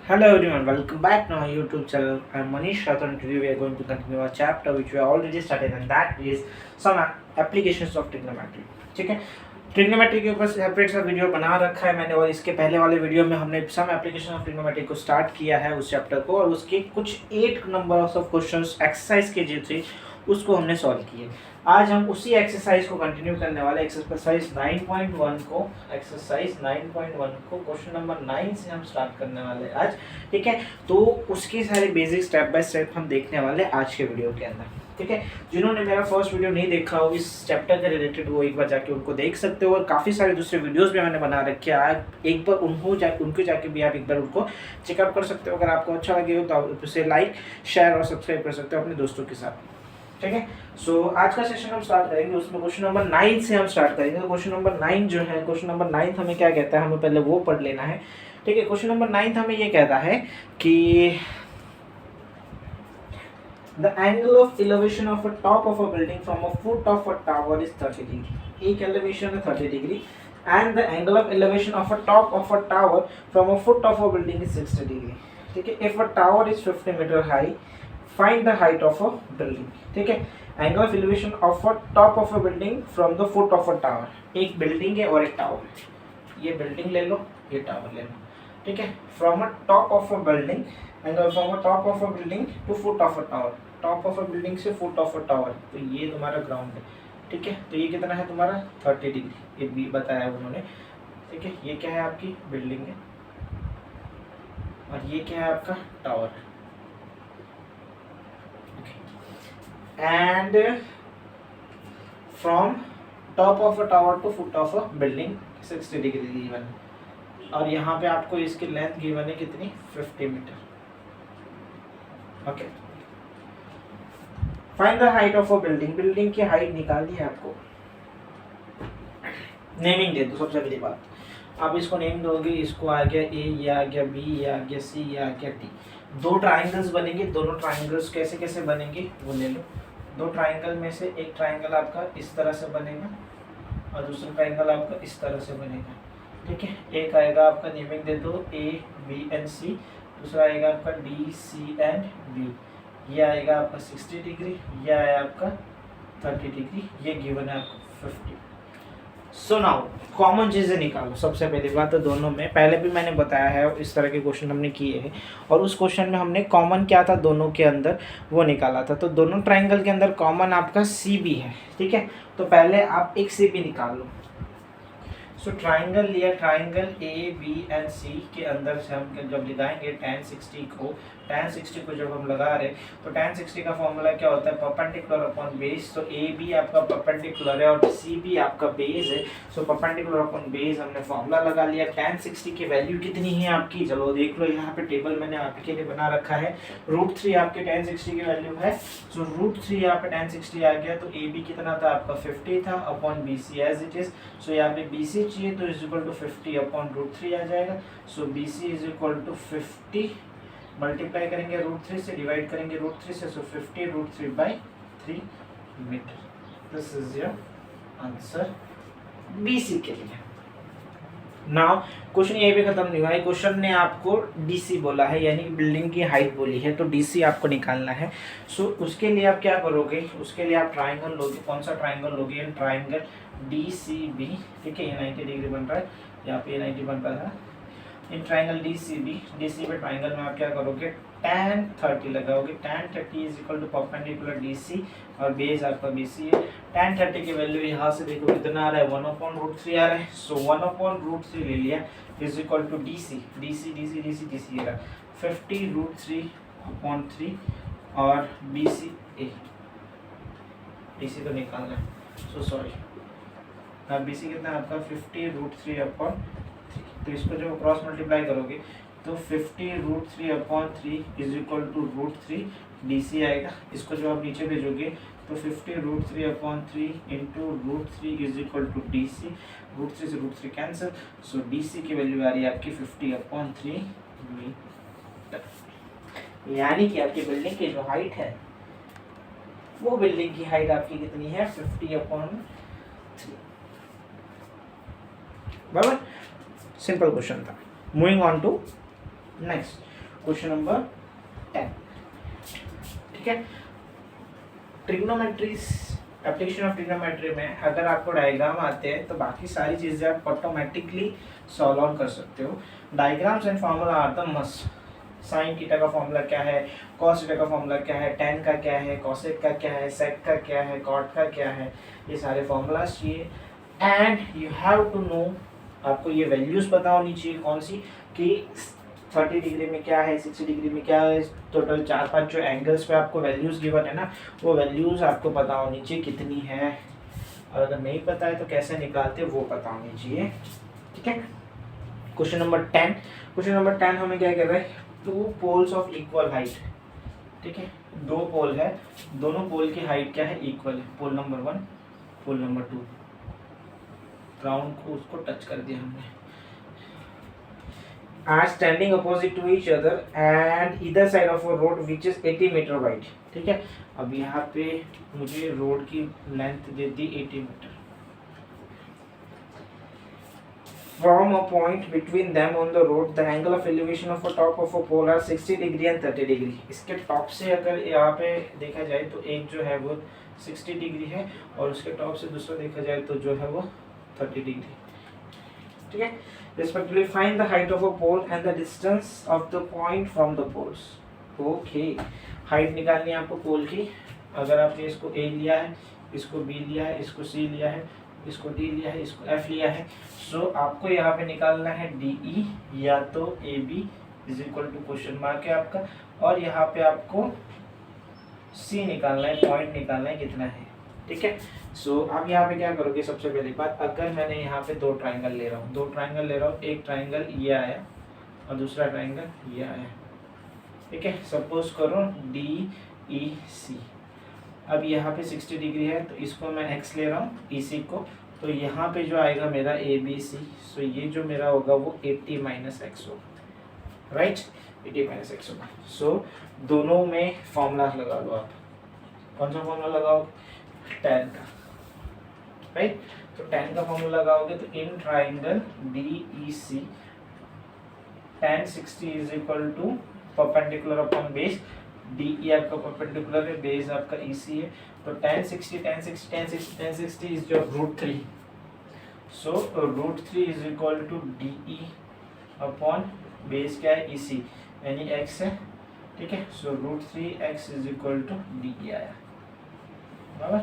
Hello everyone, welcome back to my YouTube channel. I'm Manish Rathod and today we are going to continue our chapter which we have already started and that is some applications of trigonometry. ठीक है, trigonometry के ऊपर separate सा video बना रखा है मैंने और इसके पहले वाले वीडियो में हमने सम एप्लीकेशन ऑफ ट्रिग्नोमेट्री को स्टार्ट किया है उस चैप्टर को और उसके कुछ 8 नंबर ऑफ क्वेश्चंस एक्सरसाइज के जो थे उसको हमने सॉल्व किए। आज हम उसी एक्सरसाइज को कंटिन्यू करने वाले एक्सरसाइज 9.1 को क्वेश्चन नंबर 9 से हम स्टार्ट करने वाले आज। ठीक है, तो उसके सारे बेसिक स्टेप बाय स्टेप हम देखने वाले आज के वीडियो के अंदर। ठीक है, जिन्होंने मेरा फर्स्ट वीडियो नहीं देखा हो इस चैप्टर के रिलेटेड वो एक बार जाके उनको देख सकते हो और काफ़ी सारे दूसरे वीडियोस भी मैंने बना रखे हैं। आप एक बार उनको जाके भी आप एक बार उनको चेकआउट कर सकते हो। अगर आपको अच्छा लगे हो तो आप उसे लाइक शेयर और सब्सक्राइब कर सकते हो अपने दोस्तों के साथ। ठीक है, सो आज का सेशन हम स्टार्ट करेंगे उसमें क्वेश्चन नंबर 9 से हम स्टार्ट करेंगे। क्वेश्चन नंबर 9 जो है, क्वेश्चन नंबर 9 हमें क्या कहता है, हमें पहले वो पढ़ लेना है। ठीक है, क्वेश्चन नंबर 9 हमें ये कहता है कि the angle of elevation of a top of a building from a foot of a tower is 30 degree। एक elevation है 30 degree and the angle of elevation of a top of a tower from a foot of a building is 60 degree। ठीक है, if a tower is 50 meter high find the height of a building। ठीक है, angle of elevation of a top of a building from the foot of a tower। एक building है और एक tower है, ये बिल्डिंग ले लो ये टावर ले लो। ठीक है, from a top of a building angle from a top of a building to foot of a tower, top of a building से फुट ऑफ अ टावर, तो ये तुम्हारा ग्राउंड है। ठीक है, तो ये कितना है तुम्हारा 30 डिग्री, ये भी बताया उन्होंने। ठीक है, ये क्या है आपकी बिल्डिंग है और ये क्या है आपका टावर है। And from top of a tower to foot of a building 60 degree given है और यहाँ पे आपको इसकी लेंथ गिवन है कितनी 50 metre. Okay, find the height of a building, building की हाइट निकालनी है आपको। नेमिंग दे दो सबसे पहली बात, आप इसको नेम दोगे, इसको आ गया ए, ये आ गया बी, ये आ गया सी, ये आ गया डी। दो ट्राइंगल्स बनेंगे, दोनों ट्राइंगल्स कैसे कैसे बनेंगे वो ले लो। दो ट्राइंगल में से एक ट्राइंगल आपका इस तरह से बनेगा और दूसरा ट्राइंगल आपका इस तरह से बनेगा। ठीक है, एक आएगा आपका नेमिंग दे दो ए बी एंड सी, दूसरा आएगा आपका डी सी एंड बी, ये आएगा आपका 60 डिग्री, ये आया आपका 30 डिग्री, ये गिवन है आपको 50। सो नाउ कॉमन चीज़ें निकालो। सबसे पहली बात तो दोनों में पहले भी मैंने बताया है, इस तरह के क्वेश्चन हमने किए हैं और उस क्वेश्चन में हमने कॉमन क्या था दोनों के अंदर वो निकाला था। तो दोनों ट्राइंगल के अंदर कॉमन आपका सी बी है। ठीक है, तो पहले आप एक सी बी निकाल लो। सो ट्राइंगल लिया, ट्राइंगल ए बी एंड सी के अंदर से हम जब लगाएंगे tan 60 को जब हम लगा रहे तो tan 60 का फॉर्मूला क्या होता है, परपेंडिकुलर अपॉन बेस। तो ए बी आपका परपेंडिकुलर है और सी बी आपका बेस है। सो परपेंडिकुलर अपॉन बेस हमने फॉर्मूला लगा लिया। tan 60 की वैल्यू कितनी है आपकी, चलो देख लो, यहाँ पे टेबल मैंने आपके लिए बना रखा है। √3 आपके tan 60 की वैल्यू है। सो √3 यहाँ पे tan 60 आ गया, तो ए बी कितना था आपका 50 था upon B C as it is. So यहाँ पे बी सी चाहिए तो इज इक्वल टू 50 अपॉन √3 आ जाएगा। So B C is equal to 50, multiply करेंगे √3 से, डिवाइड करेंगे √3 से, so 50 √3/3 metre. This is your answer B C के लिए। नाउ क्वेश्चन ये भी खत्म नहीं हुआ है, क्वेश्चन ने आपको डीसी बोला है यानी बिल्डिंग की हाइट बोली है, तो डीसी आपको निकालना है। सो उसके लिए आप क्या करोगे, उसके लिए आप ट्राइंगल लोगे। कौन सा ट्राइंगल लोगे, ट्राइंगल डी सी बी। ठीक है, ये 90 डिग्री बन रहा है, यहाँ पे 90 बन रहा है। In triangle D C B triangle में आप क्या करोगे, tan 30 लगाओगे। tan 30 is equal to perpendicular D C और बेस आपका बी सी है। tan 30 की वैल्यू यहाँ से देखो कितना आ रहा है, 1/√3 आ रहा है। सो 1/√3 ले लिया is equal to D C ये रहा 50√3/3 और बी सी ए, डी सी तो निकालना है, सो सॉरी। अब बी सी कितना है आपका 50√3/3, तो इसको जब क्रॉस मल्टीप्लाई करोगे तो 50√3/3 is equal to √3 D C आएगा। इसको जब आप नीचे भेजोगे तो 50√3/3 into √3 is equal to D C. √3 से √3 कैंसिल, सो डी सी की वैल्यू आ रही है आपकी 50/3 मीटर। यानी कि आपकी बिल्डिंग की जो हाइट है वो बिल्डिंग की हाइट आपकी कितनी है 50/3। बराबर, सिंपल क्वेश्चन था। Moving on to next question number 10, ठीक है। ट्रिग्नोमेट्रीज, एप्लीकेशन ऑफ ट्रिग्नोमेट्री में अगर आपको डायग्राम आते हैं तो बाकी सारी चीज़ें आप ऑटोमेटिकली सॉल्व ऑन कर सकते हो। Diagrams and formula are the must. Sine theta का फॉर्मूला क्या है, कॉस थीटा का फॉर्मूला क्या है, टेन का क्या है, कॉसेक का क्या है, सेक का क्या है, कॉट का क्या है, ये सारे फॉर्मूलाज चाहिए। And you have to know, आपको ये वैल्यूज़ पता होनी चाहिए कौन सी, कि 30 डिग्री में क्या है, 60 डिग्री में क्या है, टोटल 4-5 जो एंगल्स पे आपको वैल्यूज़ गिवन है ना, वो वैल्यूज़ आपको पता होनी चाहिए कितनी है, और अगर नहीं पता है तो कैसे निकालते वो पता होनी चाहिए, ठीक है। क्वेश्चन नंबर 10, क्वेश्चन नंबर 10 हमें क्या कह रहा है, 2 पोल्स ऑफ इक्वल हाइट, ठीक है। 2 पोल है, दोनों पोल की हाइट क्या है, इक्वल है। पोल नंबर 1, पोल नंबर 2, ग्राउंड को उसको टच कर दिया हमने। are standing opposite to each other and either side of a road which is 80 metre wide, ठीक है। अब यहाँ पे मुझे रोड की लेंथ दे दी 80 metre. From a point between them on the road, the angle of elevation of a top of a pole are 60 degree and 30 degree. इसके टॉप से अगर यहाँ पे देखा जाए तो एक जो है वो 60 डिग्री है और उसके टॉप से दूसरा देखा जाए तो जो है वो 30 डिग्री, ठीक है। Respectively find the height of a pole and the distance of the point from the poles. Okay, height निकालनी है आपको पोल की। अगर आपने इसको A लिया है, इसको B लिया है, इसको C लिया है, इसको D लिया है, इसको F लिया है, सो आपको यहाँ पे निकालना है DE या तो AB is equal to question mark है आपका, और यहाँ पे आपको C निकालना है, पॉइंट निकालना है कितना है, ठीक है। सो आप यहाँ पे क्या करोगे, सबसे पहली बात, अगर मैंने यहाँ पे 2 ट्राइंगल ले रहा हूँ, एक ट्राइंगल ये आया और दूसरा ट्राइंगल ये आया, ठीक है। सपोज करो DEC। अब यहाँ पे 60 डिग्री है तो इसको मैं x ले रहा हूँ, EC को, तो यहाँ पे जो आएगा मेरा ABC, सो ये जो मेरा होगा वो 80 माइनस x होगा, राइट, 80 माइनस x होगा। सो दोनों में फॉर्मूला लगा लो आप। कौन सा फॉर्मूला लगाओ, tan का, राइट। तो tan का फॉर्मूला लगाओगे तो in triangle DEC tan 60 is equal to perpendicular upon base, DE आपका परपेंडिकुलर है, बेस आपका EC है, तो tan 60 is your √3। So √3 is equal to DE upon base क्या है, EC, यानी x है, ठीक है। So √3x is equal to DE आया, बराबर।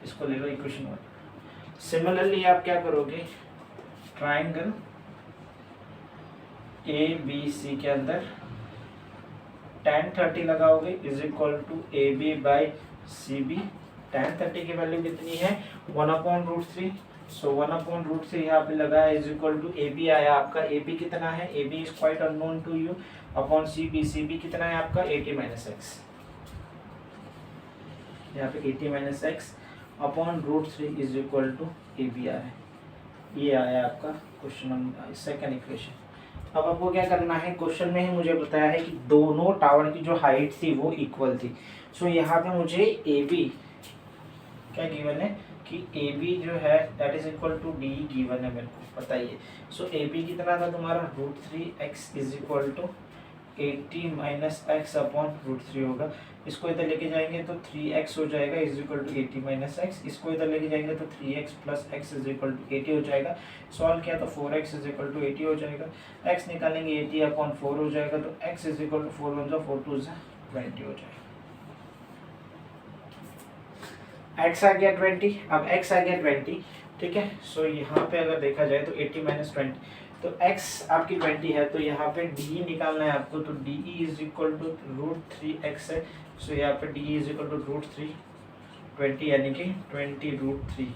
इसको ले लो इक्वेशन 1। सिमिलरली आप क्या करोगे, ट्राइंगल ABC के अंदर tan 30 लगाओगे is equal to AB by CB। tan 30 की वैल्यू कितनी है, 1/√3। सो 1/√3 यहाँ पे लगा है इज इक्वल टू AB आया आपका। AB कितना है, AB is quite unknown to you, upon CB, CB कितना है आपका 80 माइनस x, यहाँ पे 80 minus x upon √3 is equal to AB आया है। ये आया आपका क्वेश्चन नंबर सेकंड इक्वेशन। अब आपको क्या करना है, क्वेश्चन में ही मुझे बताया है कि दोनों टावर की जो हाइट थी वो इक्वल थी। सो यहाँ पे मुझे AB क्या गिवन है कि AB जो है that is equal to D given है, मेरे को बताइए। सो AB कितना था तुम्हारा, √3x is equal to 80 minus x upon √3 होगा। इसको इधर लेके जाएंगे तो 3x हो जाएगा is equal to 80 minus x। इसको इधर लेके जाएंगे तो 3x plus x is equal to 80 हो जाएगा। सॉल्व किया तो 4x इज इक्वल टू 80 हो जाएगा। x निकालेंगे 80 अपॉन 4 हो जाएगा, तो x इज इक्वल टू 4 1 4 2 20 हो जाएगा। x आ गया 20, अब x आ गया 20, ठीक है। सो यहाँ पे अगर देखा जाए तो 80 माइनस 20, तो x आपकी 20 है, तो यहाँ पे DE निकालना है आपको, तो DE is equal to √3x है। सो यहाँ पे DE इज इक्वल टू √3 20 यानी कि 20√3,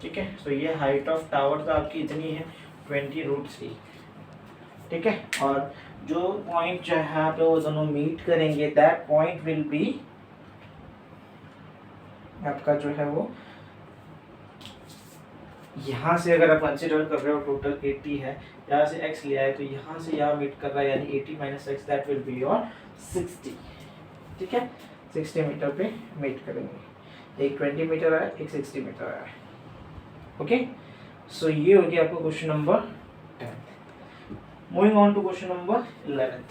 ठीक है। सो ये हाइट ऑफ टावर तो आपकी इतनी है 20√3, ठीक है। और जो पॉइंट जहाँ पे वो दोनों मीट करेंगे दैट पॉइंट विल बी आपका जो है वो, यहाँ से अगर आप कंसिडर कर रहे हो टोटल 80 है, यहाँ से x लिया है तो यहाँ से यहाँ मीट कर रहा है, यानी 80 minus x that will be your 60, ठीक है। 60 मीटर पे मीट करेंगे, एक 20 मीटर आया, एक 60 मीटर आया, ओके। सो ये हो गया आपको question number 10। Moving on to question number 11।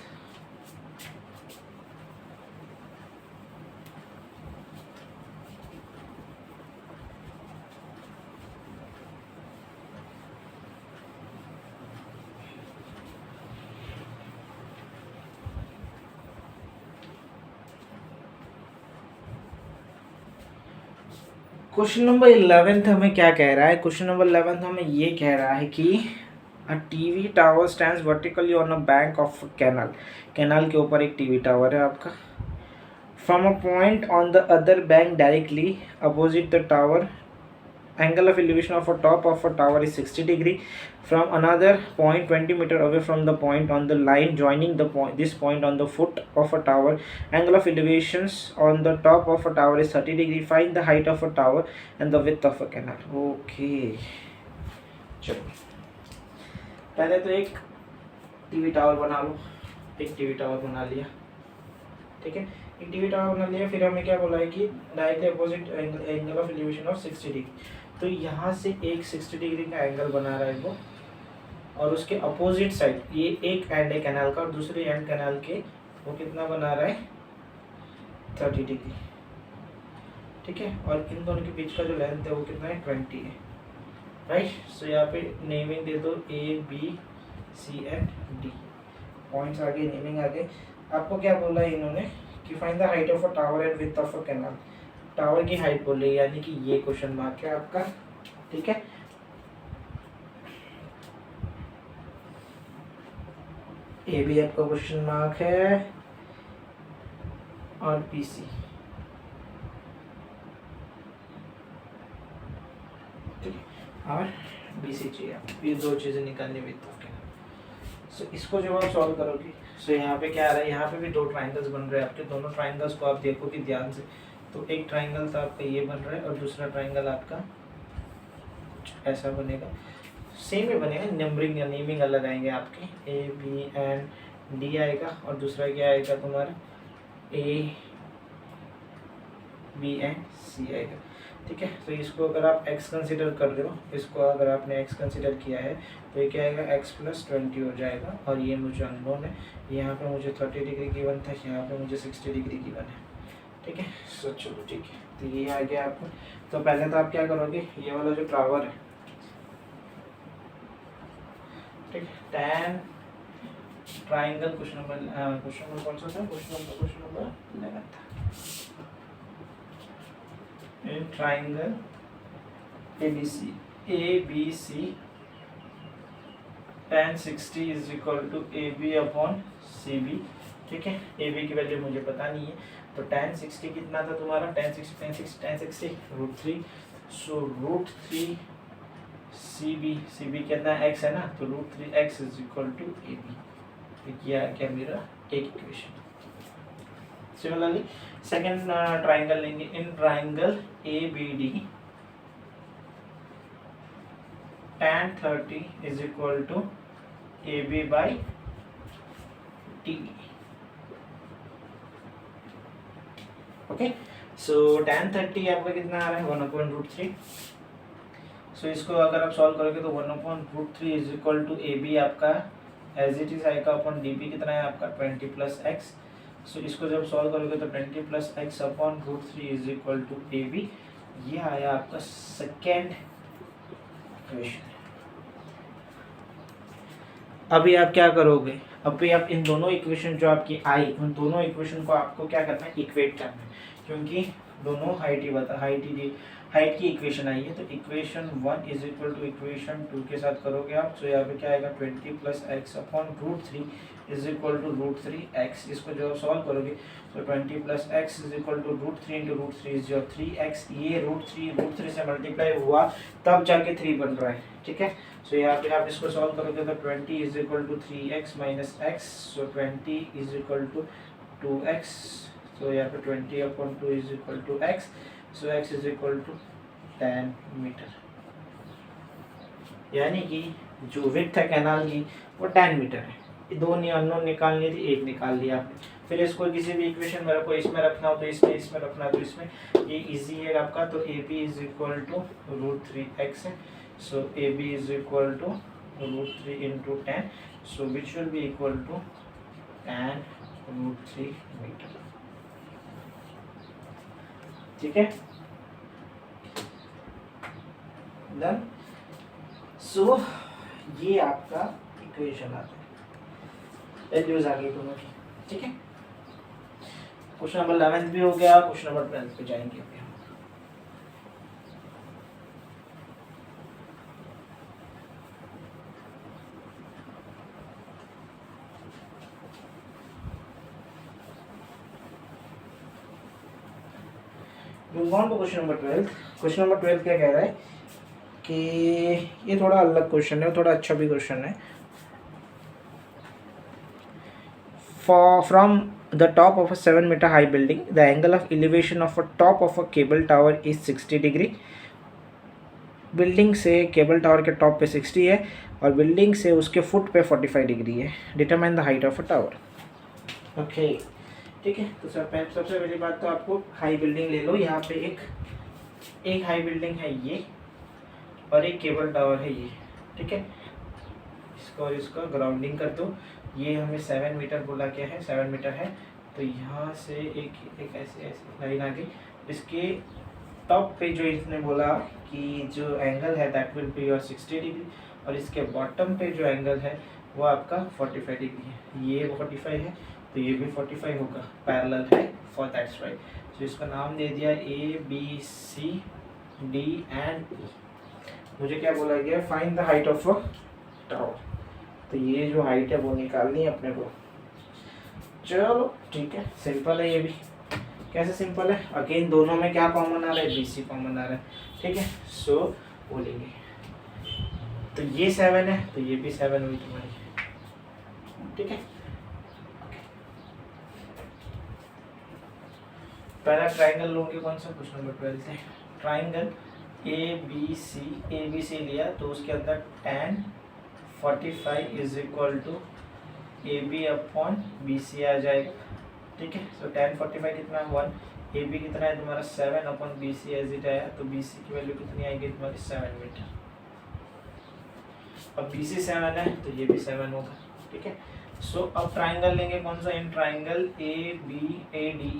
Question number 11 हमें क्या कह रहा है? क्वेश्चन नंबर 11 हमें ये कह रहा है कि a TV tower stands vertically on a bank of canal. Canal के ऊपर एक टीवी टावर है आपका। From a point on the other bank directly opposite the tower, angle of elevation of a top of a tower is 60 degree. From another point 20 meter away from the point on the line joining the point, this point on the foot of a tower, angle of elevations on the top of a tower is 30 degree. Find the height of a tower and the width of a canal. Okay, चलो पहले तो एक TV tower बना लो। एक TV tower बना लिया, ठीक है। एक टीवी टावर बना लिया, फिर हमें क्या बोला है कि directly opposite angle of elevation of 60 degree. तो यहाँ से एक 60 डिग्री का एंगल बना रहा है वो, और उसके अपोजिट साइड ये एक एंड है कैनाल का, और दूसरे एंड कैनाल के वो कितना बना रहा है 30 डिग्री, ठीक है। और इन दोनों के बीच का जो लेंथ है वो कितना है 20 है, राइट। सो यहाँ पे नेमिंग दे दो ABC एंड D, पॉइंट्स आगे, नेमिंग आगे। आपको क्या बोला है इन्होंने कि find the height of a tower and width of a canal. Tower की हाइट बोल रही है, यानी कि ये क्वेश्चन मार्क है आपका, ठीक है। ए भी आपका क्वेश्चन मार्क है और BC, ठीक है, और BC चाहिए। ये दो चीजें निकालनी विड्थ ऑफ कैनाल। सो इसको जब आप सॉल्व करोगे, सो यहाँ पे क्या आ रहा है, यहाँ पे भी दो ट्राइंगल्स बन रहे हैं आपके। दोनों ट्राइंगल्स को आप देखोगे ध्यान से, तो एक ट्राइंगल तो आपका ये बन रहा है और दूसरा ट्राइंगल आपका कुछ ऐसा बनेगा, सेम ही बनेगा, नंबरिंग या नेमिंग अलग आएंगे आपके। AB एंड D आएगा, और दूसरा क्या आएगा तुम्हारा AB एंड C आएगा, ठीक है। तो इसको अगर आप x कंसिडर कर रहे हो, इसको अगर आपने x कंसिडर किया है, तो ये क्या आएगा x + 20 हो जाएगा। और ये मुझे अननोन है, यहाँ पे मुझे 30 डिग्री गिवन था, यहाँ पे मुझे 60 डिग्री गिवन है, ठीक है। सो चलो ठीक है, तो ये आ गया आपको। तो पहले तो आप क्या करोगे, ये वाला जो टावर है, ठीक है, टैन ट्राइंगल, क्वेश्चन नंबर कौन सा था? क्वेश्चन नंबर 11 था। In triangle ABC tan 60 is equal to AB upon CB, ठीक है। AB की वैल्यू मुझे पता नहीं है, तो tan 60 कितना था तुम्हारा, tan 60 √3। सो √3 CB कितना x है ना, तो √3x is equal to AB। तो ये आ गया मेरा एक इक्वेशन। सिमिलरली सेकेंड ट्राइंगल लेंगे। In triangle ABD tan 30 is equal to AB by TB, okay. So tan 30 आपका कितना आ रहा है 1/√3। सो इसको अगर आप सॉल्व करोगे तो 1/√3 इज इक्वल टू AB आपका एज इट इज आएगा अपॉन DB कितना है आपका 20 + x। सो इसको जब सॉल्व करोगे तो 20 + x upon √3 is equal to AB। ये आया आपका सेकेंड इक्वेशन। अभी आप क्या करोगे, अभी आप इन दोनों इक्वेशन जो आपकी आई, उन दोनों इक्वेशन को आपको क्या करना है, इक्वेट करना है, क्योंकि दोनों हाइट की इक्वेशन आई है। तो equation 1 is equal to equation 2 के साथ करोगे आप। तो यहाँ पे क्या आएगा 20 + x upon √3 is equal to √3x। इसको जो सॉल्व करोगे तो 20 + x is equal to √3 × √3 is your 3x। ये √3 से मल्टीप्लाई हुआ तब जाके 3 बन रहा है, ठीक है। सो यहाँ पे आप इसको सॉल्व करोगे तो 20 is equal to 3x - x। So 20 is equal to 2x। So यहाँ पे 20 upon 2 is equal to x। So x is equal to 10 metre, यानी कि जो विड्थ है कैनाल की वो 10 मीटर है। ये दो अननोन निकालनी थी, एक निकाल लिया आपने। फिर इसको किसी भी इक्वेशन में रखो, इसमें रखना हो तो इसमें रखना हो तो इसमें, ये इजी है आपका। तो AB is equal to √3x है। So AB is equal to √3 × 10, so which will be equal to 10 √3 metre, ठीक है। डन। सो ये आपका इक्वेशन आता है, वैल्यूज आ गई दोनों की, ठीक है। क्वेश्चन नंबर 11 भी हो गया, क्वेश्चन नंबर 12 पे जाएंगे अभी हम। Move on to question number 12। Question number 12 क्या कह रहा है कि ये थोड़ा अलग क्वेश्चन है, थोड़ा अच्छा भी क्वेश्चन है। From the top of a 7-meter high building, the angle of elevation of a top of a cable tower is 60 degree. Building से केबल टावर के टॉप पे 60 है और बिल्डिंग से उसके फुट पे 45 डिग्री है। Determine the height of a tower. Okay ठीक है, तो सबसे पहली बात तो आपको हाई बिल्डिंग ले लो। यहाँ पे एक हाई बिल्डिंग है ये और एक केबल टावर है ये, ठीक है। इसको और इसको ग्राउंडिंग कर दो। ये हमें 7 मीटर बोला क्या है, 7 मीटर है, तो यहाँ से एक ऐसे लाइन आ गई। इसके टॉप पे जो इसने बोला कि जो एंगल है that will be your 60 degree और इसके बॉटम पे जो एंगल है वो आपका 45 डिग्री है। ये 45 है तो ये भी 45 होगा, पैरेलल है, फॉर दैट्स राइट। तो इसका नाम दे दिया ABCD एंड E। मुझे क्या बोला गया, find the height of a tower. तो ये जो हाइट है वो निकालनी है अपने को। चलो ठीक है, सिंपल है ये भी। कैसे सिंपल है, अगेन दोनों में क्या कॉमन आ रहा है, BC कॉमन आ रहा है, ठीक है। सो बोलेंगे तो ये 7 है तो ये भी 7 हुई तुम्हारी, ठीक है। पहला ट्राइंगल लोगे कौन सा, क्वेश्चन नंबर 12 से। ट्राइंगल ABC लिया तो उसके अंदर tan 45 is equal to AB upon BC आ जाएगा, ठीक है। सो tan 45 कितना है 1, AB कितना है तुम्हारा 7 अपॉन BC एज इट आया, तो BC की वैल्यू कितनी आएगी तुम्हारी 7 मीटर। अब BC 7 है तो ये भी 7 होगा, ठीक है। सो अब ट्राइंगल लेंगे कौन सा, in triangle ABADE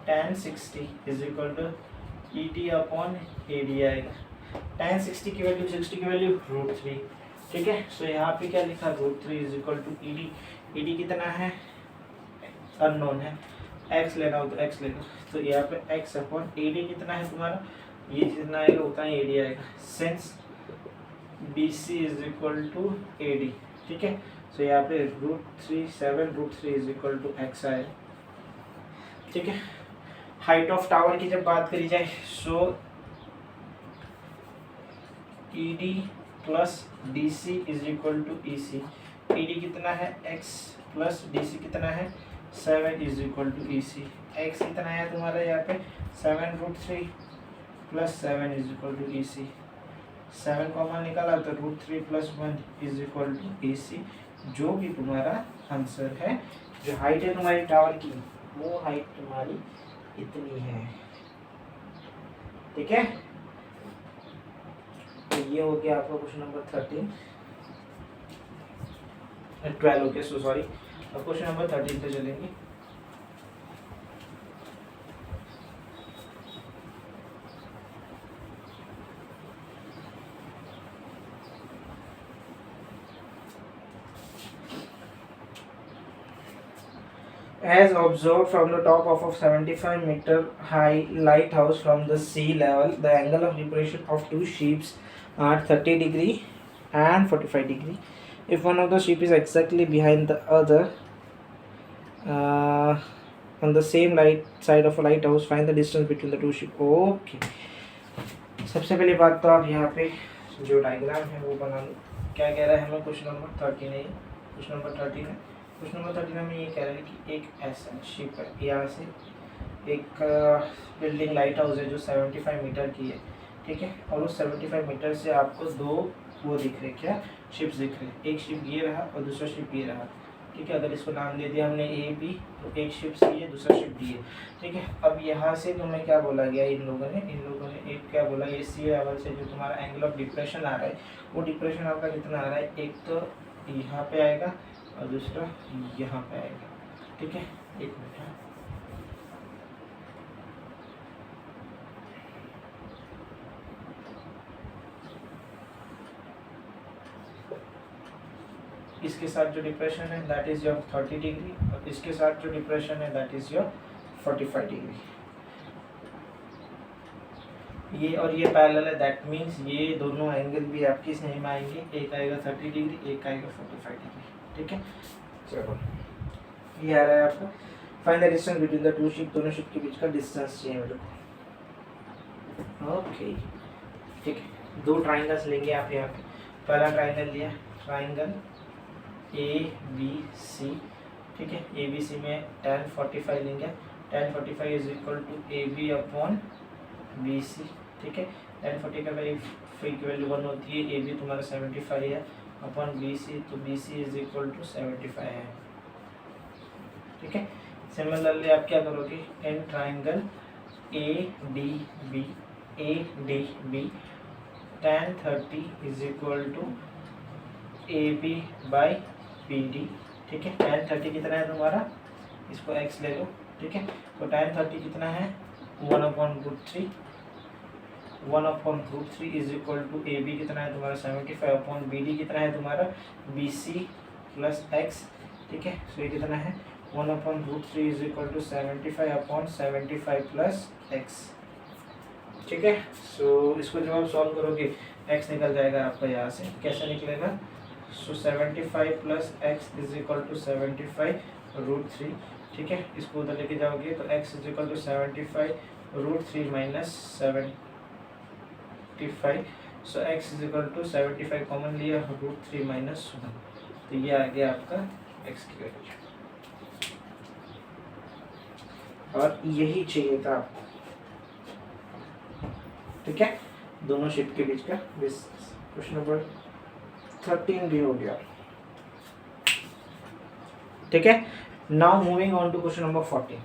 tan 60 is equal to ET upon AD आएगा। tan 60 की वैल्यू √3, ठीक है। सो यहाँ पे क्या लिखा, √3 इज इक्वल टू ED कितना है अननोन है, x लेना हो तो x लेना, तो यहाँ पे x अपॉन AD कितना है तुम्हारा, ये जितना आएगा उतना ही AD आएगा, since BC is equal to AD, ठीक है। सो यहाँ पे √3 इज इक्वल टू x आएगा, ठीक है। हाइट ऑफ टावर की जब बात करी जाए, so ED plus DC is equal to EC। ED कितना है x प्लस DC कितना है 7 is equal to EC। x कितना है तुम्हारा यहाँ पे 7√3 plus 7 is equal to EC। 7 common निकाला तो √3 plus 1 is equal to EC, जो कि तुम्हारा आंसर है। जो हाइट है तुम्हारी टावर की वो हाइट तुम्हारी इतनी है, ठीक है। तो ये हो गया आपका क्वेश्चन नंबर 12 हो गया, सो सॉरी। अब क्वेश्चन नंबर 13 पे चलेंगे। As observed from the top of a 75-meter high lighthouse from the sea level, the angle of depression of two ships are 30 degree and 45 degree. If one of the ship is exactly behind the other on the same side of a lighthouse, find the distance between the two ships. Okay. सबसे पहली बात तो आप यहाँ पे जो diagram है वो बना लो। क्या कह रहा है हमें, क्वेश्चन नंबर 13 है, क्वेश्चन नंबर 13 है। क्वेश्चन नंबर 13 में ये कह रहा है कि एक ऐसा शिप है, यहाँ से एक बिल्डिंग लाइट हाउस है जो 75 मीटर की है, ठीक है। और उस 75 मीटर से आपको दो वो दिख रहे, क्या शिप्स दिख रहे, एक शिप ये रहा और दूसरा शिप ये रहा, ठीक है। अगर इसको नाम दे दिया हमने AB, तो एक शिप सी है दूसरा शिप D है, ठीक है। अब यहाँ से तुम्हें क्या बोला गया, इन लोगों ने एक क्या बोला, ये सी लेवल से जो तुम्हारा एंगल ऑफ डिप्रेशन आ रहा है वो डिप्रेशन आपका कितना आ रहा है, एक तो यहाँ पे आएगा और दूसरा यहाँ पे आएगा, ठीक है। एक मिनट, इसके साथ जो डिप्रेशन है दैट इज योर 30 डिग्री और इसके साथ जो डिप्रेशन है दैट इज योर 45 डिग्री। ये और ये पैरेलल है, दैट मीन्स ये दोनों एंगल भी आपकी सेम आएंगे, एक आएगा 30 डिग्री एक आएगा 45 डिग्री, ठीक है। चलो ये आ रहा है आपका। Find the distance between the two ship, दोनों शिप के बीच का डिस्टेंस चाहिए मेरे को। ओके ठीक है, दो ट्राइंगल्स लेंगे आप यहाँ पे। पहला ट्राइंगल लिया, ट्राइंगल ए बी सी, ठीक है। ए बी सी में tan 45 लेंगे। tan 45 is equal to A B upon B C, ठीक है। tan 45 की वैल्यू 1 होती है, ए बी तुम्हारा 75 है अपॉन बी सी, तो B C is equal to 75 है, ठीक है। सिमिलरली आप क्या करोगे, in triangle A D B, A D B tan 30 is equal to A B by B D, ठीक है। tan 30 कितना है तुम्हारा, इसको x ले लो, ठीक है। तो tan 30 कितना है 1/√3, 1/√3 is equal to A B कितना है तुम्हारा 75 अपॉन बी डी कितना है तुम्हारा बी सी प्लस एक्स, ठीक है। सो ये कितना है 1/√3 is equal to 75 upon 75 plus x, ठीक है। सो इसको जब आप सॉल्व करोगे x निकल जाएगा आपका यहाँ से, कैसे निकलेगा, so 75 plus x is equal to 75√3, ठीक है। इसको उधर लेके जाओगे तो x is equal to 75√3 minus 75, so x is equal to 75 common लिया, √3 माइनस 1, तो ये आ गया आपका x की वैल्यू, और यही चाहिए था आपको, ठीक है। दोनों शिप के बीच का डिस्टेंस। क्वेश्चन नंबर 13 भी हो गया, ठीक है। Now moving on to question number 14।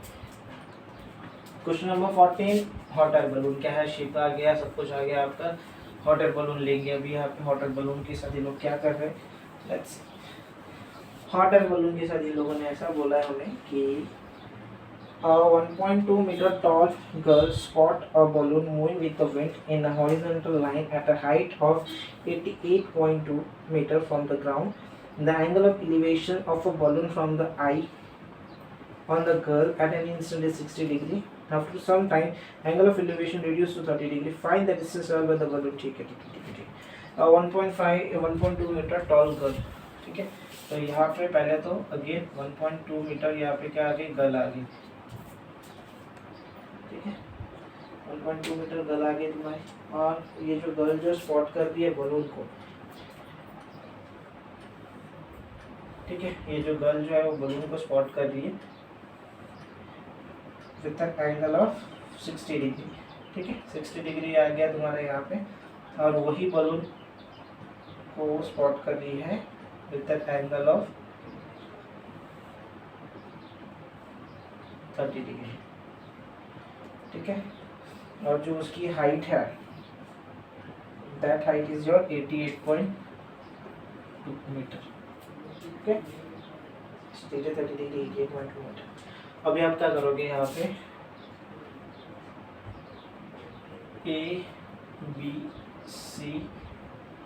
Question number 14 hot air balloon, क्या है, शिप आ गया, सब कुछ आ गया आपका, हॉट एयर बलून लेंगे। अभी यहाँ पे हॉट एयर बलून के साथ ये लोग क्या कर रहे हैं, let's see. Hot air balloon के साथ ये लोगों ने ऐसा बोला है हमें कि a 1.2 meter tall girl spot a balloon moving with the wind in a horizontal line at a height of 88.2 meter from the ground. The angle of elevation of a balloon from the eye on the girl at an instant is 60 degree. After some time, angle of elevation reduced to 30 degree. Find the distance traveled by the balloon. ठीक है। 1.2 meter tall girl, ठीक है। तो यहाँ पे पहले तो again 1.2 metre यहाँ पे क्या आ गई, गर्ल आ गई, ठीक है। 1.2 मीटर गर्ल आ गई तुम्हारी, और ये जो गर्ल जो स्पॉट कर रही है बलून को, ठीक है। ये जो गर्ल जो है वो बलून को स्पॉट कर रही है with an angle of 60 degree, ठीक है। 60 डिग्री आ गया तुम्हारे यहाँ पे, और वही बलून को स्पॉट कर रही है with an angle of 30 degree, ठीक है। और जो उसकी हाइट है, that height is your 88.2 metre, ठीक है। 30 डिग्री 88.2 मीटर। अभी आप क्या करोगे, यहाँ पे ए बी सी,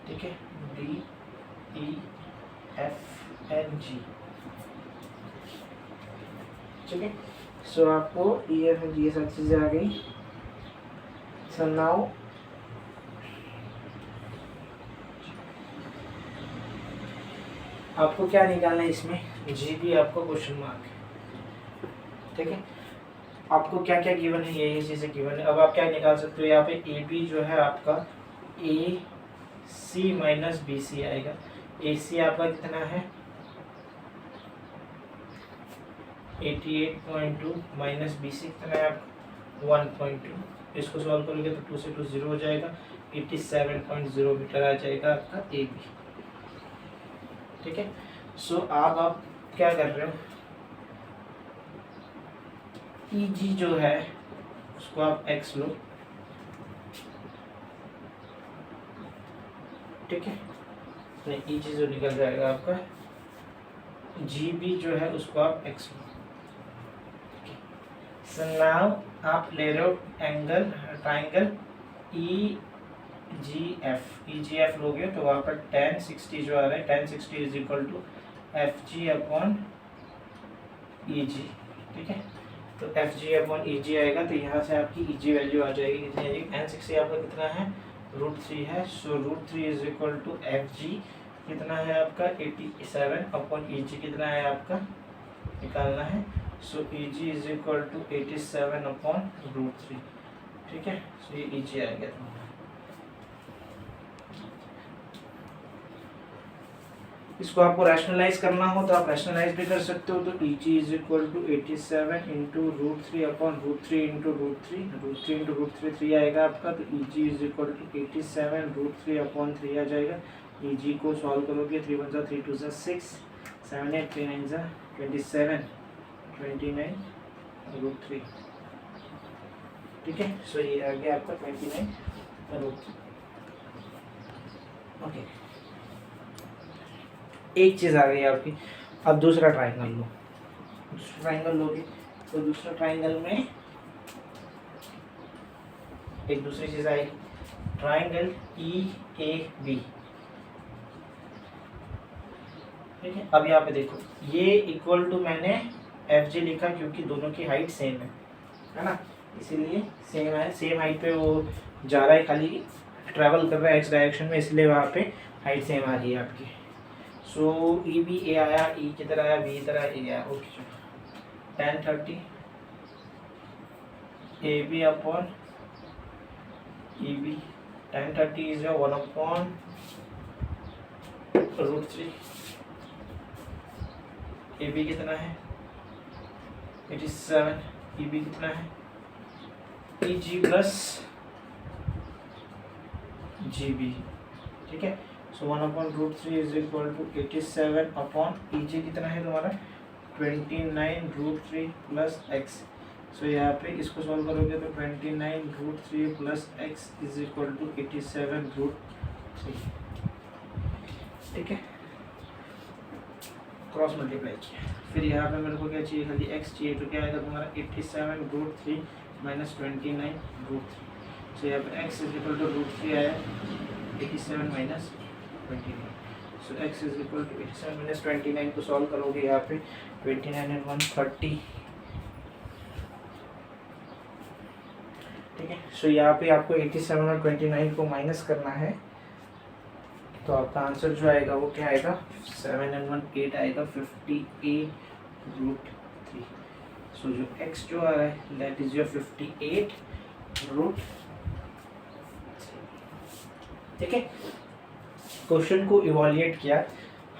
ठीक है, D E F and G, ठीक है। सो आपको ई एफ एन जी ये सब चीज़ें आ गई। सो नाउ आपको क्या निकालना है इसमें, जी भी आपको क्वेश्चन मार्क है, ठीक है। आपको क्या क्या गिवन है, यही चीज़ें गिवन है। अब आप क्या निकाल सकते हो, यहाँ पे ए बी जो है आपका ए सी माइनस बी सी आएगा। ए सी आपका कितना है 88.2 माइनस बी सी कितना है आपका 1.2। इसको सॉल्व करोगे तो 2 से 2 0 हो जाएगा, 87.0 मीटर आ जाएगा आपका ए बी, ठीक है। सो आप क्या कर रहे हो, ई जी जो है उसको आप एक्स लो, ठीक है। नहीं, ई जी जो निकल जाएगा आपका, जी बी जो है उसको आप एक्स लो। सो नाउ आप ले रहे हो एंगल ट्राइंगल ई जी एफ लोगे तो वहाँ पर tan 60 जो आ रहा है, tan 60 is equal to F G upon E G, ठीक है। तो एफ जी अपॉन ई जी आएगा, तो यहाँ से आपकी ई जी वैल्यू आ जाएगी, कितनी आएगी, tan 60 आपका कितना है √3 है। So √3 is equal to F G कितना है आपका 87 अपॉन ई जी कितना है आपका निकालना है सो EG इज इक्वल टू 87/√3। ठीक है, सो ये EG आ गया तुम्हारा। इसको आपको रैशनलाइज करना हो तो आप रैशनलाइज भी कर सकते हो। तो EG is equal to 87/√3/√3 into √3 3 आएगा आपका। तो EG इज इक्वल टू 87√3/3 आ जाएगा। EG को सॉल्व करोगे 3 1 3 2 6 7 8 3 9 27 29√3। ठीक है, सो ये आ गया आपका 29√3। ओके, एक चीज़ आ गई आपकी। अब दूसरा ट्राइंगल लो। दूसरा ट्राइंगल लोगे तो दूसरा ट्राइंगल में एक दूसरी चीज़ आएगी, ट्राइंगल EAB। ठीक है, अब यहाँ पे देखो, ये इक्वल टू मैंने FG लिखा क्योंकि दोनों की हाइट सेम है ना, इसीलिए सेम है, सेम हाइट पे वो जा रहा है, खाली ट्रैवल कर रहा है x डायरेक्शन में, इसलिए वहाँ पे हाइट सेम आ रही है आपकी। सो EB A आया, E किधर आया, B इधर आया, A आया। ओके, चलो tan 30 AB upon EB। tan 30 is 1/√3। AB कितना है 87, EB कितना है EG प्लस GB। ठीक है, so 1/√3 is equal to 87 upon EG कितना है तुम्हारा 29√3 प्लस x। सो यहाँ पे इसको सॉल्व करोगे तो 29√3 plus x is equal to 87√3। ठीक है, क्रॉस मल्टीप्लाई किया, फिर यहाँ पे मेरे को क्या चाहिए, खाली x चाहिए, तो क्या आएगा तुम्हारा 87√3 माइनस 29√3। सो यहाँ पे x इज इक्वल टू √3 आया, 87 minus 29। So x is equal to 87 minus 29 को सॉल्व करोगे यहाँ पे 29 and 1 30। ठीक है, सो यहाँ पे आपको 87 और 29 को माइनस करना है, तो आपका आंसर जो आएगा वो क्या आएगा, 7 and 1 8 आएगा, 58√3। सो जो x जो आ रहा है दैट इज योर 58√3। ठीक है, क्वेश्चन को इवॉल्यूएट किया,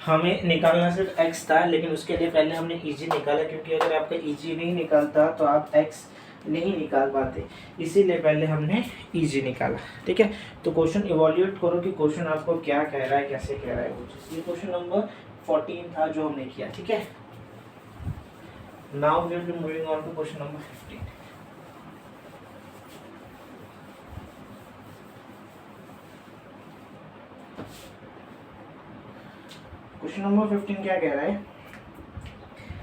हमें निकालना सिर्फ x था, लेकिन उसके लिए पहले हमने EG निकाला, क्योंकि अगर आपका EG नहीं निकालता तो आप x नहीं निकाल पाते, इसीलिए पहले हमने EG निकाला। ठीक है, तो क्वेश्चन इवॉल्यूएट करो कि क्वेश्चन आपको क्या कह रहा है, कैसे कह रहा है वो चीज़। ये क्वेश्चन नंबर 14 था जो हमने किया। ठीक है, now we will be moving on to question number 15। Question number 15 क्या कह रहा है,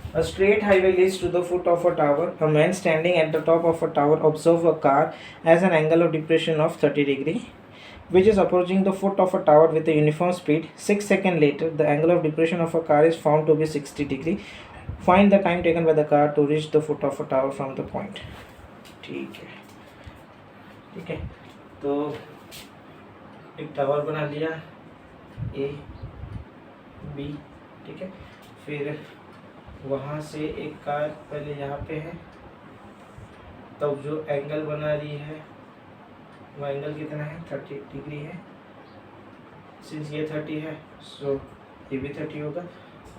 A straight highway leads to the foot of a tower. A man standing at the top of a tower observes a car has an angle of depression of 30 degree, which is approaching the foot of a tower with a uniform speed. 6 seconds later, the angle of depression of a car is found to be 60 degree. Find the time taken by the car to reach the foot of a tower from the point. ठीक है, ठीक है, तो एक tower बना लिया A B। ठीक है, फिर वहाँ से एक कार पहले यहाँ पे है, तब जो एंगल बना रही है वो एंगल कितना है 30 डिग्री है। सिंस ये 30 है सो ये भी 30 होगा,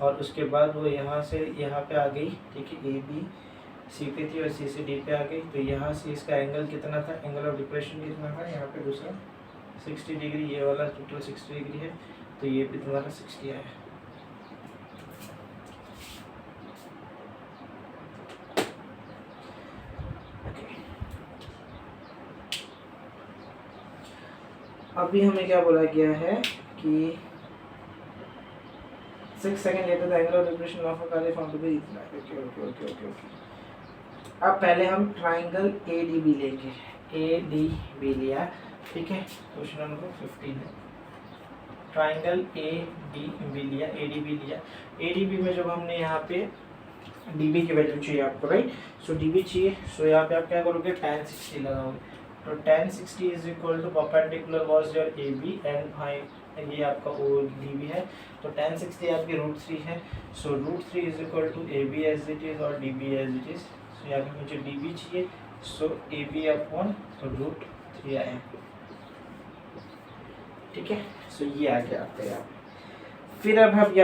और उसके बाद वो यहाँ से यहाँ पे आ गई। ठीक है, A B C पे थी और C से D पे आ गई, तो यहाँ से इसका एंगल कितना था, एंगल ऑफ डिप्रेशन कितना था, यहाँ पे दूसरा 60 डिग्री, ये वाला टोटल 60 डिग्री है, तो ये भी तुम्हारा 60 आया। अभी हमें क्या बोला गया है कि 6 second later the angle of depression of a car is found to be इतना। ओके। अब पहले हम ट्राइंगल ADB लेंगे, ADB लिया। ठीक है, क्वेश्चन नंबर 15 है, ट्राइंगल ADB लिया, ADB लिया। ADB में जब हमने यहाँ पे DB की वैल्यू चाहिए आपको, राइट, सो DB चाहिए, सो यहाँ पे आप क्या करोगे, tan 60 लगाओगे। तो tan 60 is equal to perpendicular was your AB ये आपका ओ डी बी है, तो tan 60 आपकी √3 है। So √3 is equal to A B as it is और D B as it is. So यहाँ पे मुझे डी बी चाहिए, सो ए बी अपॉन √3 आया, ठीक है। सो ये आ गया आपका यहाँ पे। फिर अब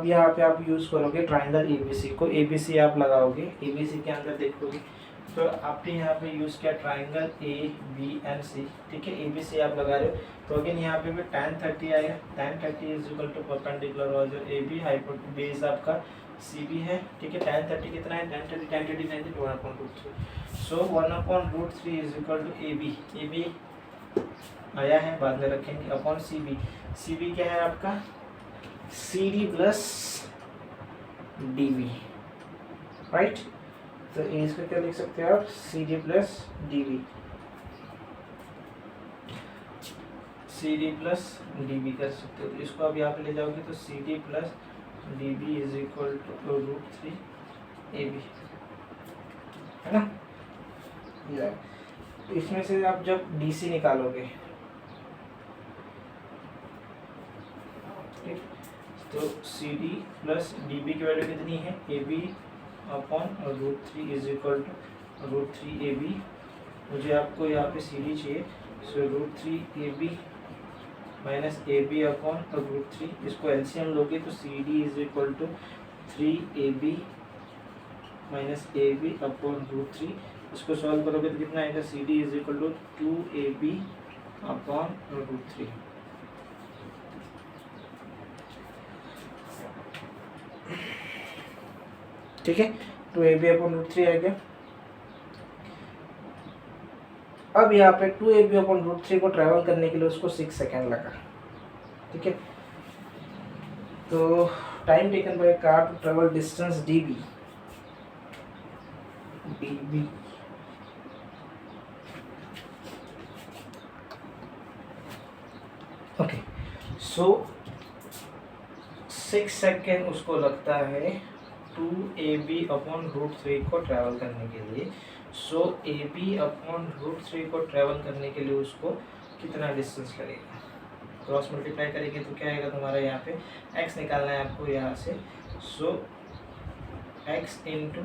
यहाँ पे आप यूज़ करोगे ट्राइंगल एबीसी को, एबीसी आप लगाओगे, एबीसी के अंदर देखोगे तो आपने यहाँ पे यूज़ किया ट्राइंगल ए बी एंड सी, ठीक है। एबीसी आप लगा रहे हो तो अगेन यहाँ पे भी tan 30 आएगा, tan 30 is equal to perpendicular और जो ए बी बेस आपका सी बी है, ठीक है। tan 30 कितना है, tan 30 90 1/√3, so 1/√3 is equal to A B आया है, बाद में रखेंगे अपॉन सी बी क्या है आपका C D plus D B, right. तो इसको क्या लिख सकते हैं आप, C D plus D B, C D plus D B कर सकते हो। तो इसको अब यहाँ पे ले जाओगे तो C D plus D B is equal to √3 A B, है ना। तो इसमें से आप जब डी सी निकालोगे, ठीक, तो C D plus D B की वैल्यू कितनी है, A B upon √3 is equal to √3 A B. मुझे आपको यहाँ पे सी डी चाहिए, so √3 A B minus A B upon √3, इसको एलसीएम लोगे तो C D is equal to 3 A B minus A B upon √3, इसको सॉल्व करोगे तो कितना आएगा, C D is equal to 2 A B upon √3, ठीक है। तो ए बी अपॉन √3 आ गया। अब यहाँ पे 2ab अपॉन √3 को ट्रैवल करने के लिए उसको 6 सेकेंड लगा, ठीक है। तो time taken by car to travel distance db okay, so 6 second उसको लगता है 2ab अपॉन √3 को ट्रैवल करने के लिए। सो ab अपॉन √3 को ट्रैवल करने के लिए उसको कितना डिस्टेंस लगेगा, क्रॉस मल्टीप्लाई करेंगे तो क्या आएगा तुम्हारा, यहाँ पे x निकालना है आपको यहाँ से। So x into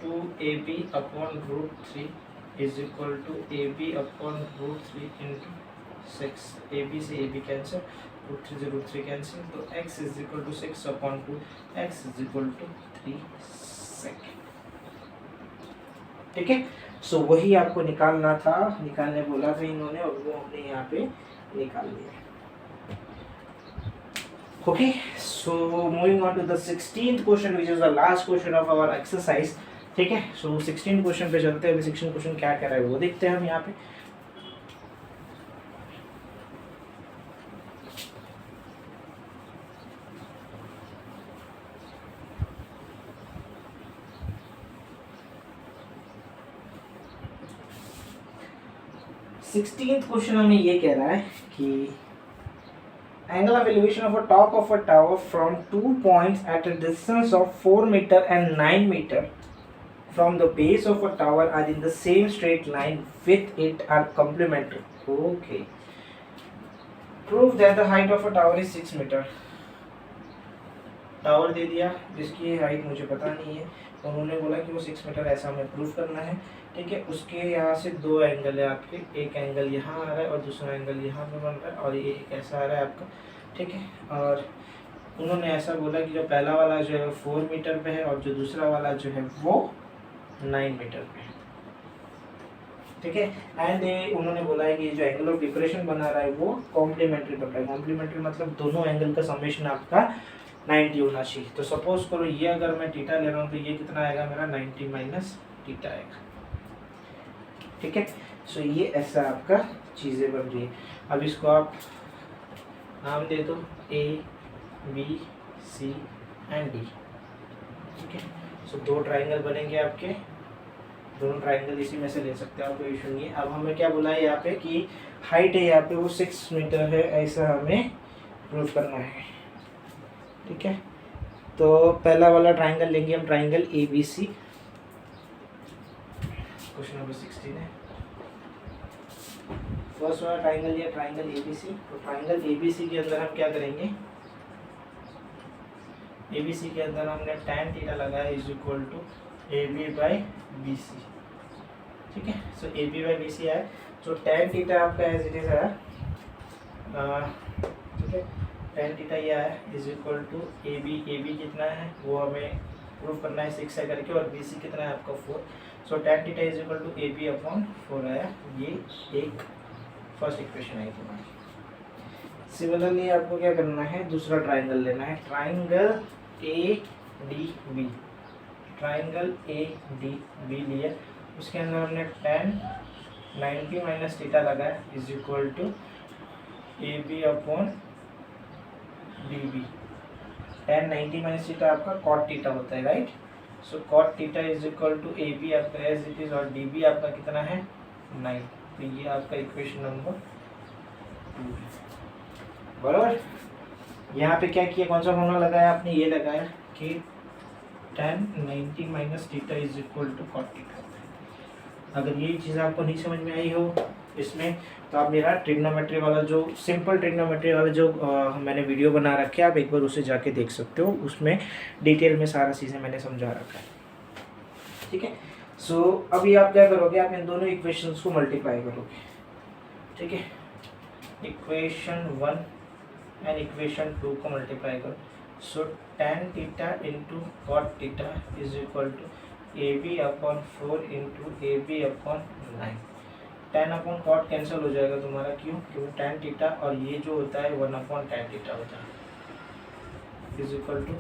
2ab upon √3 is equal to ab upon √3 into 6, ab से ab कैंसिल, √3 से √3 कैंसिल, तो x is equal to 6 upon 2, x is equal to 3 second, ठीक है। सो वही आपको निकालना था, निकालने बोला था इन्होंने और वो हमने यहाँ पे निकाल लिया। Okay, so moving on to the 16th question which is the last question of our exercise, ठीक है। सो 16th क्वेश्चन पे चलते हैं। अभी 16th क्वेश्चन क्या कह रहा है वो देखते हैं हम यहाँ पे। सिक्सटीन्थ क्वेश्चन हमें ये कह रहा है कि angle of elevation of a top of a tower from 2 points at a distance of 4 meter and 9 meter from the base of a tower are in the same straight line with it are complementary. Okay. Prove that the height of a tower is 6 meter. Tower दे दिया जिसकी height मुझे पता नहीं है, उन्होंने बोला कि वो 6 मीटर ऐसा हमें प्रूव करना है, ठीक है। उसके यहाँ से दो एंगल है आपके, एक एंगल यहाँ आ रहा है और दूसरा एंगल यहाँ पे बन रहा है और ये एक ऐसा आ रहा है आपका, ठीक है। और उन्होंने ऐसा बोला कि जो पहला वाला जो है 4 मीटर पे है और जो दूसरा वाला जो है वो 9 मीटर पे है, ठीक है। एंड उन्होंने बोला है कि जो एंगल ऑफ डिप्रेशन बना रहा है वो कॉम्प्लीमेंट्री बन रहा है। कॉम्प्लीमेंट्री मतलब दोनों एंगल का समेशन आपका 90 होना चाहिए। तो सपोज करो ये अगर मैं थीटा ले रहा हूँ तो ये कितना आएगा मेरा 90 माइनस थीटा आएगा, ठीक है। सो ये ऐसा आपका चीज़ें बन रही है। अब इसको आप नाम दे दो A, B, C and D, ठीक है। सो दो ट्राइंगल बनेंगे आपके, दोनों ट्राइंगल इसी में से ले सकते हैं आप, कोई इशू नहीं है। अब हमें क्या बोला है यहाँ पे कि हाइट है यहाँ पे वो 6 मीटर है, ऐसा हमें प्रूफ करना है, ठीक है। तो पहला वाला ट्राइंगल लेंगे हम, ट्राइंगल ABC, क्वेश्चन नंबर 16 है। फर्स्ट वाला ट्राइंगल या ट्राइंगल एबीसी, तो ट्राइंगल एबीसी के अंदर हम क्या करेंगे, एबीसी के अंदर हमने tan थीटा लगाया is equal to A B by B C, ठीक है। So A B by B C आया, तो tan थीटा आपका एज इट इज आया, ठीक है, tan थीटा ये आया is equal to A B कितना है वो हमें प्रूव करना है 6 है करके, और बी सी कितना है आपका 4, so tan theta is equal to A B upon 4 आया, ये एक फर्स्ट इक्वेशन आई तुम्हारी। सिमिलरली आपको क्या करना है, दूसरा ट्राइंगल लेना है, triangle A D B, triangle A D B लिया, उसके अंदर हमने tan 90 माइनस थीटा लगाया is equal to A B upon D B, tan 90 minus theta आपका cot थीटा होता है, right. So cot theta is equal to A B आपका as it is, और डी बी आपका कितना है 9, तो ये आपका इक्वेशन नंबर 2 है, बराबर। यहाँ पे क्या किया, कौन सा फॉर्मूला लगाया आपने, ये लगाया कि tan 90 minus theta is equal to cot theta. अगर ये चीज़ आपको नहीं समझ में आई हो इसमें, तो आप मेरा ट्रिग्नोमेट्री वाला जो सिंपल ट्रिग्नोमेट्री वाला जो मैंने वीडियो बना रखे आप एक बार उसे जाके देख सकते हो, उसमें डिटेल में सारा चीज़ें मैंने समझा रखा है, ठीक है। सो अभी आप क्या करोगे, आप इन दोनों इक्वेशंस को मल्टीप्लाई करोगे, ठीक है, इक्वेशन 1 एंड इक्वेशन 2 को मल्टीप्लाई करो, so tan theta into cot theta is equal to A B upon 4 into A B upon 9, tan upon cot cancel हो जाएगा तुम्हारा, क्यों, क्योंकि tan थीटा और ये जो होता है 1 अपॉन tan थीटा होता है, is equal to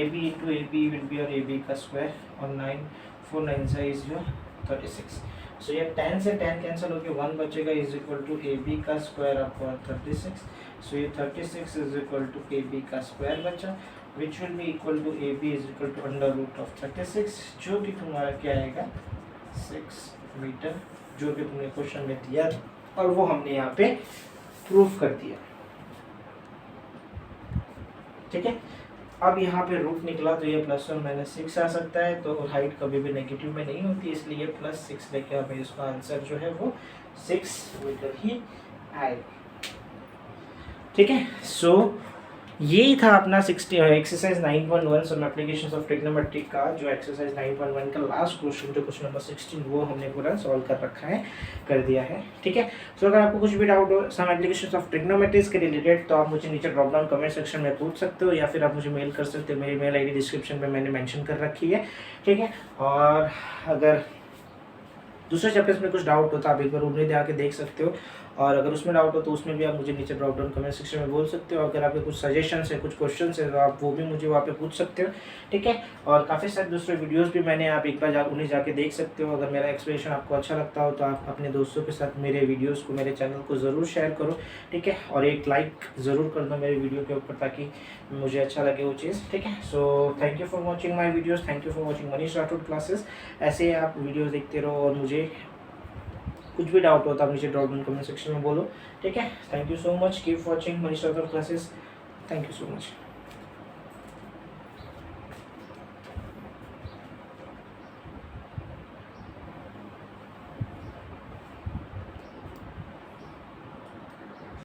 A B into A B will be और ए बी का स्क्वायर, और 9 4 9 से इज योर 36, सो ये tan से tan कैंसिल होकर 1 बचेगा is equal to A B का स्क्वायर अपॉन 36, सो ये 36 is equal to A B का स्क्वायर बचा, which will be equal to A B is equal to under root of 36, जो कि तुम्हारा क्या आएगा 6 मीटर, जो कि तुमने क्वेश्चन में दिया और वो हमने यहाँ पे प्रूफ कर दिया, ठीक है। अब यहाँ पे रूट निकला तो ये प्लस और माइनस 6 आ सकता है, तो हाइट कभी भी नेगेटिव में नहीं होती, इसलिए प्लस 6 लेके हमें इसका आंसर जो है वो 6 मीटर ही आएगा, ठीक है। सो यही था अपना exercise 9.1 some applications of trigonometry का जो एक्सरसाइज 9.1 का लास्ट क्वेश्चन जो क्वेश्चन नंबर 16 वो हमने पूरा सॉल्व कर रखा है, कर दिया है, ठीक है। सो अगर आपको कुछ भी डाउट हो सम एप्लीकेशंस ऑफ ट्रिग्नोमेट्रीज के रिलेटेड, तो आप मुझे नीचे ड्रॉप डाउन कमेंट सेक्शन में पूछ सकते हो, या फिर आप मुझे मेल कर सकते हो, मेरी मेल आईडी डिस्क्रिप्शन में मैंने मेंशन कर रखी है, ठीक है। और अगर दूसरे चैप्टर्स में कुछ डाउट हो तो आप एक बार उन्हें आके देख सकते हो, और अगर उसमें डाउट हो तो उसमें भी आप मुझे नीचे ड्रॉप डाउन कमेंट सेक्शन में बोल सकते हो। अगर आपके कुछ सजेशंस है, कुछ क्वेश्चंस है, तो आप वो भी मुझे वहाँ पे पूछ सकते हो, ठीक है। और काफ़ी सारे दूसरे वीडियोस भी मैंने, आप एक बार उन्हें जाके देख सकते हो। अगर मेरा एक्सप्लेनेशन आपको अच्छा लगता हो तो आप अपने दोस्तों के साथ मेरे वीडियोज़ को, मेरे चैनल को ज़रूर शेयर करो, ठीक है। और एक लाइक ज़रूर कर दो मेरे वीडियो के ऊपर, ताकि मुझे अच्छा लगे वो चीज़, ठीक है। So thank you for watching my videos, thank you for watching Manish Rathore classes. ऐसे आप वीडियोज़ देखते रहो, और मुझे कुछ भी डाउट हो तो आप नीचे ड्रॉप डाउन कमेंट सेक्शन में बोलो, ठीक है। Thank you so much, keep watching Manish Rathore classes, thank you so much.